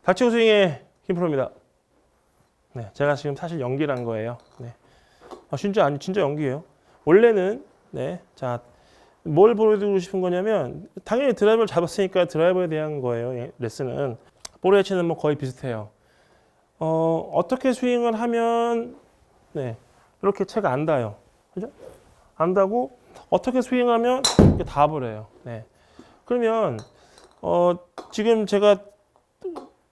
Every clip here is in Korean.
닥치고 스윙의 김프로입니다. 네, 제가 지금 사실 연기를 한 거예요. 네. 진짜 연기예요. 원래는 네, 자, 뭘 보여드리고 싶은 거냐면 당연히 드라이버를 잡았으니까 드라이버에 대한 거예요. 레슨은 볼 해치는 뭐 거의 비슷해요. 어떻게 스윙을 하면 네, 이렇게 채가 안 닿아요. 그죠? 안 닿고 어떻게 스윙하면 이렇게 닿아버려요. 네. 그러면 지금 제가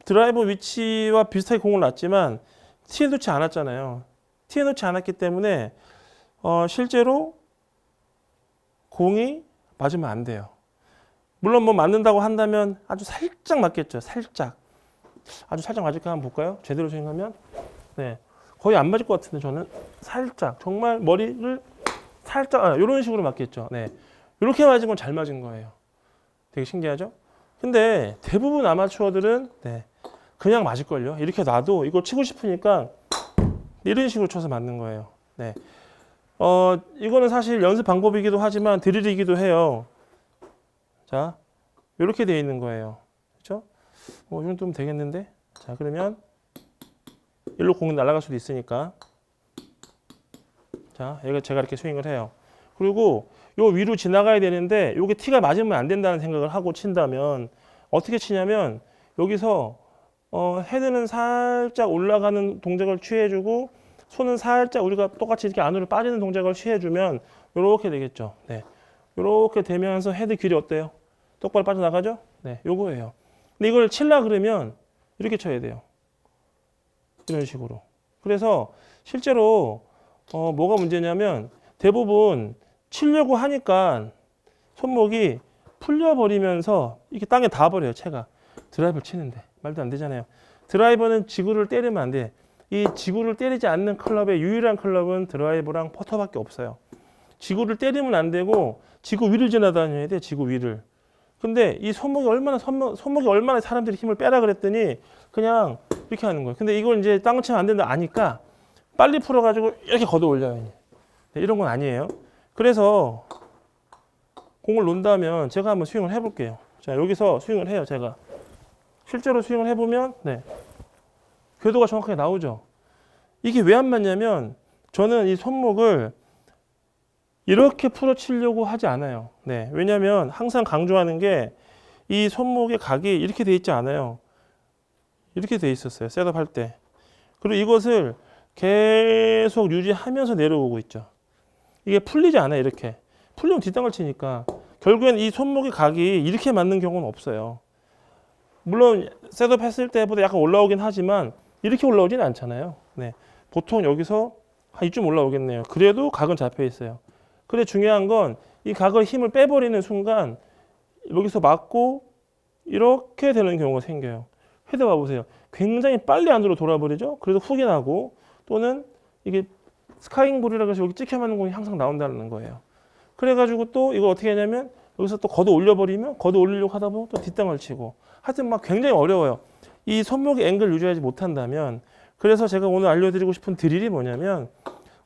드라이버 위치와 비슷하게 공을 놨지만 티에 놓지 않았잖아요. 티에 놓지 않았기 때문에 실제로 공이 맞으면 안 돼요. 물론 뭐 맞는다고 한다면 아주 살짝 맞겠죠. 살짝. 아주 살짝 맞을까 한번 볼까요? 제대로 스윙하면 네, 거의 안 맞을 것 같은데 저는 살짝 정말 머리를 살짝 이런 식으로 맞겠죠. 네, 이렇게 맞은 건 잘 맞은 거예요. 되게 신기하죠? 근데 대부분 아마추어들은 네, 그냥 맞을걸요. 이렇게 놔도 이걸 치고 싶으니까 이런 식으로 쳐서 맞는 거예요. 네. 이거는 사실 연습 방법이기도 하지만 드릴이기도 해요. 자, 이렇게 되어 있는 거예요. 그렇죠? 이 정도면 되겠는데? 자, 그러면 일로 공이 날아갈 수도 있으니까. 자, 여기가 제가 이렇게 스윙을 해요. 그리고 요 위로 지나가야 되는데 요게 티가 맞으면 안 된다는 생각을 하고 친다면 어떻게 치냐면 여기서 헤드는 살짝 올라가는 동작을 취해주고 손은 살짝 우리가 똑같이 이렇게 안으로 빠지는 동작을 취해주면 이렇게 되겠죠. 네, 이렇게 되면서 헤드 길이 어때요? 똑바로 빠져나가죠? 네, 요거예요. 근데 이걸 칠라 그러면 이렇게 쳐야 돼요. 이런 식으로. 그래서 실제로 뭐가 문제냐면 대부분 치려고 하니까 손목이 풀려버리면서 이렇게 땅에 닿아버려요. 채가 드라이버를 치는데 말도 안 되잖아요. 드라이버는 지구를 때리면 안 돼. 이 지구를 때리지 않는 클럽의 유일한 클럽은 드라이버랑 퍼터밖에 없어요. 지구를 때리면 안 되고 지구 위를 지나다녀야 돼. 지구 위를. 근데 이 손목이 얼마나 사람들이 힘을 빼라 그랬더니 그냥 이렇게 하는 거예요. 근데 이걸 이제 땅을 치면 안 된다 아니까 빨리 풀어가지고 이렇게 걷어 올려요. 네, 이런 건 아니에요. 그래서 공을 놓는다면 제가 한번 스윙을 해볼게요. 자, 여기서 스윙을 해요. 제가 실제로 스윙을 해보면 네, 궤도가 정확하게 나오죠. 이게 왜 안 맞냐면 저는 이 손목을 이렇게 풀어치려고 하지 않아요. 네, 왜냐하면 항상 강조하는 게 이 손목의 각이 이렇게 돼 있지 않아요. 이렇게 돼 있었어요. 셋업 할 때. 그리고 이것을 계속 유지하면서 내려오고 있죠. 이게 풀리지 않아요. 이렇게. 풀리면 뒷땅을 치니까 결국엔 이 손목의 각이 이렇게 맞는 경우는 없어요. 물론 셋업 했을 때보다 약간 올라오긴 하지만 이렇게 올라오진 않잖아요. 네, 보통 여기서 한 이쯤 올라오겠네요. 그래도 각은 잡혀 있어요. 근데 중요한 건 이 각을 힘을 빼버리는 순간 여기서 맞고 이렇게 되는 경우가 생겨요. 헤드 봐보세요. 굉장히 빨리 안으로 돌아버리죠. 그래서 훅이 나고 또는 이게 스카잉 볼이라고 해서 여기 찍혀 맞는 공이 항상 나온다는 거예요. 그래가지고 또 이거 어떻게 하냐면 여기서 또 걷어 올려버리면 걷어 올리려고 하다 보면 또 뒷땅을 치고 하여튼 막 굉장히 어려워요. 이 손목의 앵글 유지하지 못한다면. 그래서 제가 오늘 알려드리고 싶은 드릴이 뭐냐면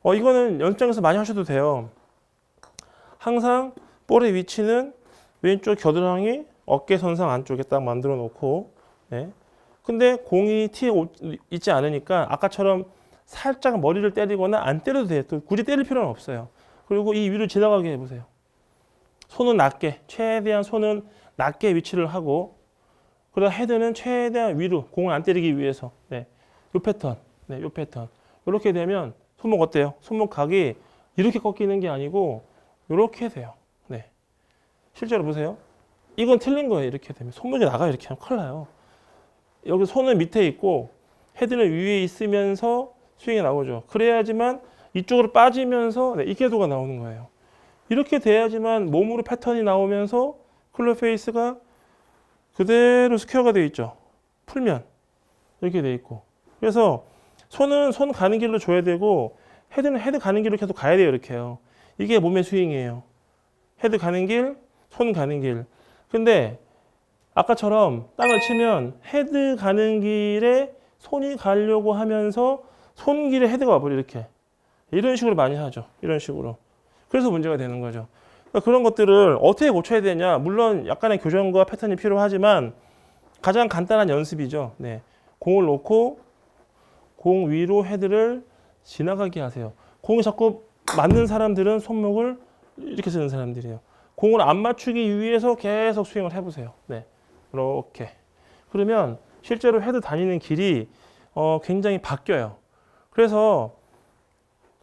이거는 연습장에서 많이 하셔도 돼요. 항상 볼의 위치는 왼쪽 겨드랑이 어깨선상 안쪽에 딱 만들어 놓고 네. 근데 공이 티에 있지 않으니까 아까처럼 살짝 머리를 때리거나 안 때려도 돼요. 또 굳이 때릴 필요는 없어요. 그리고 이 위로 지나가게 해보세요. 손은 낮게, 최대한 손은 낮게 위치를 하고 그러다 헤드는 최대한 위로 공을 안 때리기 위해서 네. 요 패턴, 네, 요 패턴. 이렇게 되면 손목 어때요? 손목 각이 이렇게 꺾이는 게 아니고 이렇게 돼요. 네. 실제로 보세요. 이건 틀린 거예요. 이렇게 되면 손목이 나가요. 이렇게 하면 큰일 나요. 여기 손은 밑에 있고 헤드는 위에 있으면서 스윙이 나오죠. 그래야지만 이쪽으로 빠지면서 네, 이 궤도가 나오는 거예요. 이렇게 돼야지만 몸으로 패턴이 나오면서 클럽 페이스가 그대로 스퀘어가 되어 있죠. 풀면 이렇게 되어 있고. 그래서 손은 손 가는 길로 줘야 되고 헤드는 헤드 가는 길로 계속 가야 돼요. 이렇게요. 이게 몸의 스윙이에요. 헤드 가는 길, 손 가는 길. 근데 아까처럼 땅을 치면 헤드 가는 길에 손이 가려고 하면서 손길에 헤드가 와버려 이렇게. 이런 식으로 많이 하죠. 이런 식으로. 그래서 문제가 되는 거죠. 그러니까 그런 것들을 어떻게 고쳐야 되냐. 물론 약간의 교정과 패턴이 필요하지만 가장 간단한 연습이죠. 네. 공을 놓고 공 위로 헤드를 지나가게 하세요. 공이 자꾸 맞는 사람들은 손목을 이렇게 쓰는 사람들이에요. 공을 안 맞추기 위해서 계속 스윙을 해보세요. 네. 이렇게. 그러면 실제로 헤드 다니는 길이 굉장히 바뀌어요. 그래서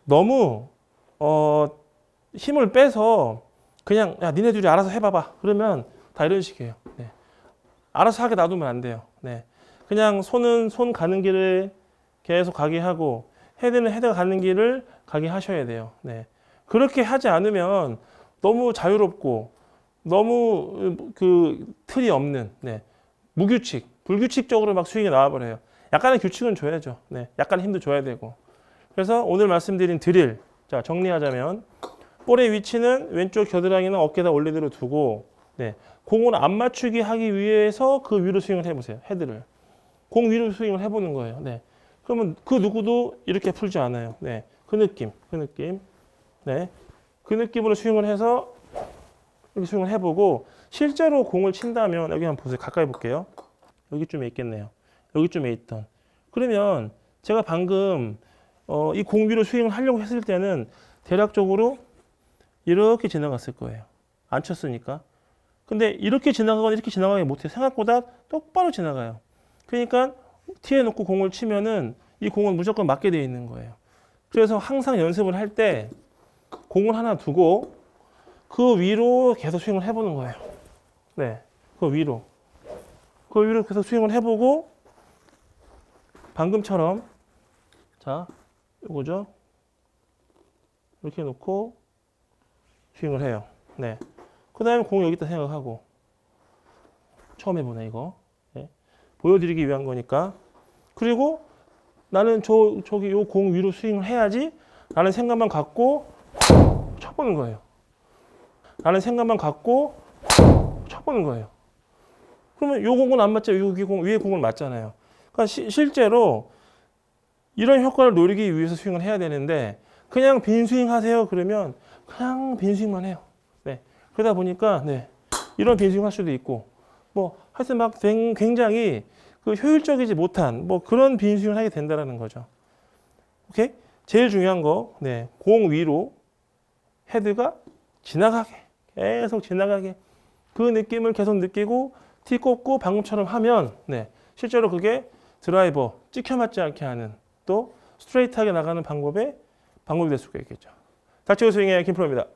너무 힘을 빼서 그냥 야 니네 둘이 알아서 해봐봐. 그러면 다 이런 식이에요. 네. 알아서 하게 놔두면 안 돼요. 네. 그냥 손은 손 가는 길을 계속 가게 하고 헤드는 헤드가 가는 길을 가게 하셔야 돼요. 네. 그렇게 하지 않으면 너무 자유롭고 너무 그 틀이 없는 네. 무규칙, 불규칙적으로 막 스윙이 나와버려요. 약간의 규칙은 줘야죠. 네. 약간 힘도 줘야 되고. 그래서 오늘 말씀드린 드릴, 자 정리하자면 볼의 위치는 왼쪽 겨드랑이나 어깨에다 원래대로 두고 네. 공을 안 맞추게 하기 위해서 그 위로 스윙을 해보세요. 헤드를. 공 위로 스윙을 해보는 거예요. 네. 그러면 그 누구도 이렇게 풀지 않아요. 네. 그 느낌. 네. 그 느낌으로 스윙을 해서 이렇게 스윙을 해보고 실제로 공을 친다면 여기 한번 보세요. 가까이 볼게요. 여기쯤에 있겠네요. 여기쯤에 있던. 그러면 제가 방금 이 공 위로 스윙을 하려고 했을 때는 대략적으로 이렇게 지나갔을 거예요. 안 쳤으니까. 근데 이렇게 지나가거나 이렇게 지나가기 못해요. 생각보다 똑바로 지나가요. 그러니까 티에 놓고 공을 치면은 이 공은 무조건 맞게 되어 있는 거예요. 그래서 항상 연습을 할 때 공을 하나 두고 그 위로 계속 스윙을 해보는 거예요. 네, 그 위로 계속 스윙을 해보고 방금처럼 자, 이거죠. 이렇게 놓고 스윙을 해요. 네. 그 다음에 공 여기 있다 생각하고 처음 해보네 이거. 네. 보여드리기 위한 거니까. 그리고 나는 저기 요 공 위로 스윙을 해야지 라는 생각만 갖고 쳐보는 거예요. 라는 생각만 갖고 쳐보는 거예요. 그러면 요 공은 안 맞죠? 여기 위에 공은 맞잖아요. 그러니까 실제로 이런 효과를 노리기 위해서 스윙을 해야 되는데 그냥 빈 스윙 하세요. 그러면 그냥 빈 스윙만 해요. 네. 그러다 보니까 네. 이런 빈 스윙 할 수도 있고 뭐 하여튼 막 굉장히 그 효율적이지 못한 뭐 그런 빈 스윙을 하게 된다는 거죠. 오케이? 제일 중요한 거, 네. 공 위로 헤드가 지나가게 계속 지나가게 그 느낌을 계속 느끼고 티 꽂고 방금처럼 하면 네. 실제로 그게 드라이버 찍혀 맞지 않게 하는 또 스트레이트하게 나가는 방법이 될 수가 있겠죠. 닥치고 스윙의 김프로입니다.